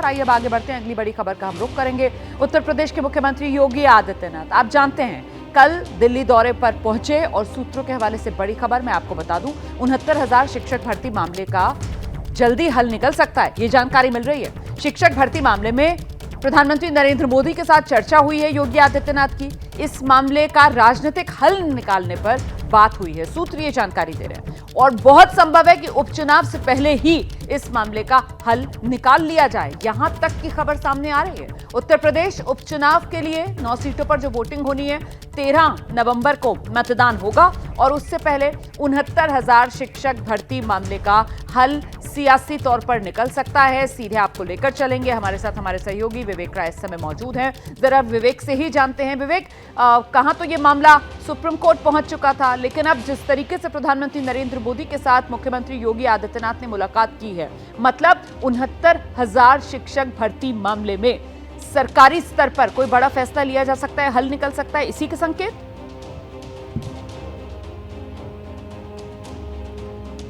आइए अब आगे बढ़ते हैं, अगली बड़ी खबर का हम रुख करेंगे। उत्तर प्रदेश के मुख्यमंत्री योगी आदित्यनाथ, आप जानते हैं, कल दिल्ली दौरे पर पहुंचे और सूत्रों के हवाले से बड़ी खबर मैं आपको बता दूं, 69,000 शिक्षक भर्ती मामले का जल्दी हल निकल सकता है, ये जानकारी मिल रही है। शिक्षक भर्ती मामले में प्रधानमंत्री नरेंद्र मोदी के साथ चर्चा हुई है योगी आदित्यनाथ की। इस मामले का राजनीतिक हल निकालने पर बात हुई है, सूत्र ये जानकारी दे रहे हैं। और बहुत संभव है कि उपचुनाव से पहले ही इस मामले का हल निकाल लिया जाए, यहां तक की खबर सामने आ रही है। उत्तर प्रदेश उपचुनाव के लिए 9 सीटों पर जो वोटिंग होनी है, 13 नवंबर को मतदान होगा और उससे पहले 69,000 शिक्षक भर्ती मामले का हल सियासी तौर पर निकल सकता है। सीधे आपको लेकर चलेंगे, हमारे साथ हमारे सहयोगी विवेक राय इस समय मौजूद हैं। जरा विवेक से ही जानते हैं। विवेक, कहां तो ये मामला सुप्रीम कोर्ट पहुंच चुका था, लेकिन अब जिस तरीके से प्रधानमंत्री नरेंद्र मोदी के साथ मुख्यमंत्री योगी आदित्यनाथ ने मुलाकात की है, मतलब 69,000 शिक्षक भर्ती मामले में सरकारी स्तर पर कोई बड़ा फैसला लिया जा सकता है, हल निकल सकता है, इसी के संकेत?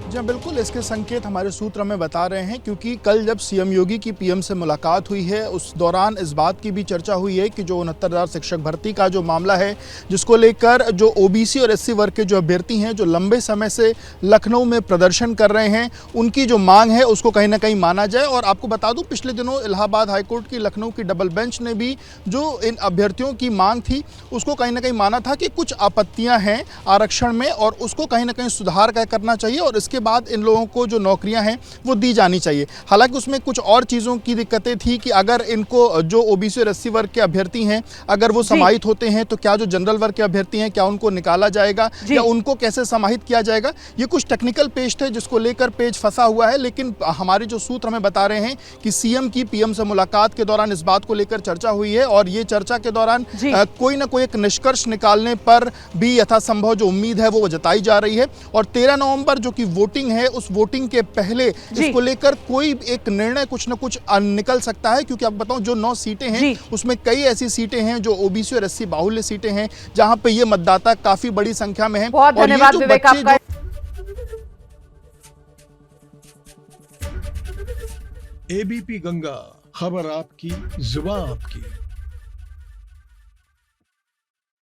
जी बिल्कुल, इसके संकेत हमारे सूत्र हमें बता रहे हैं, क्योंकि कल जब सीएम योगी की पीएम से मुलाकात हुई है, उस दौरान इस बात की भी चर्चा हुई है कि जो 69,000 शिक्षक भर्ती का जो मामला है, जिसको लेकर जो ओबीसी और एससी वर्ग के जो अभ्यर्थी हैं, जो लंबे समय से लखनऊ में प्रदर्शन कर रहे हैं, उनकी जो मांग है उसको कहीं ना कहीं माना जाए। और आपको बता दूं, पिछले दिनों इलाहाबाद हाईकोर्ट की लखनऊ की डबल बेंच ने भी जो इन अभ्यर्थियों की मांग थी उसको कहीं ना कहीं माना था कि कुछ आपत्तियां हैं आरक्षण में और उसको कहीं ना कहीं सुधार करना चाहिए और इसके बाद इन लोगों को जो नौकरियां हैं वो दी जानी चाहिए। हालांकि उसमें कुछ और चीज़ों की दिक्कतें थी कि अगर इनको जो ओबीसी और एससी वर्ग के अभ्यर्थी हैं अगर वो समाहित होते हैं तो क्या जो जनरल वर्ग के अभ्यर्थी हैं क्या उनको निकाला जाएगा या उनको कैसे समाहित किया जाएगा, ये कुछ टेक्निकल पेज थे जिसको लेकर पेज फंसा हुआ है। लेकिन हमारे जो सूत्र हमें बता रहे हैं कि सीएम की पीएम से मुलाकात के दौरान इस बात को लेकर चर्चा हुई है और ये चर्चा के दौरान कोई ना कोई एक निष्कर्ष निकालने पर भी यथासंभव जो उम्मीद है वो जताई जा रही है। और 13 नवंबर जो कि वोटिंग है, उस वोटिंग के पहले इसको लेकर कोई एक निर्णय कुछ ना कुछ निकल सकता है, क्योंकि आप बताऊं जो 9 सीटें हैं उसमें कई ऐसी सीटें हैं जो ओबीसी और एससी बाहुल्य सीटें हैं जहां पे ये मतदाता काफी बड़ी संख्या में हैं। बहुत धन्यवाद विवेक आपका। एबीपी गंगा, खबर आपकी, जुबान आपकी।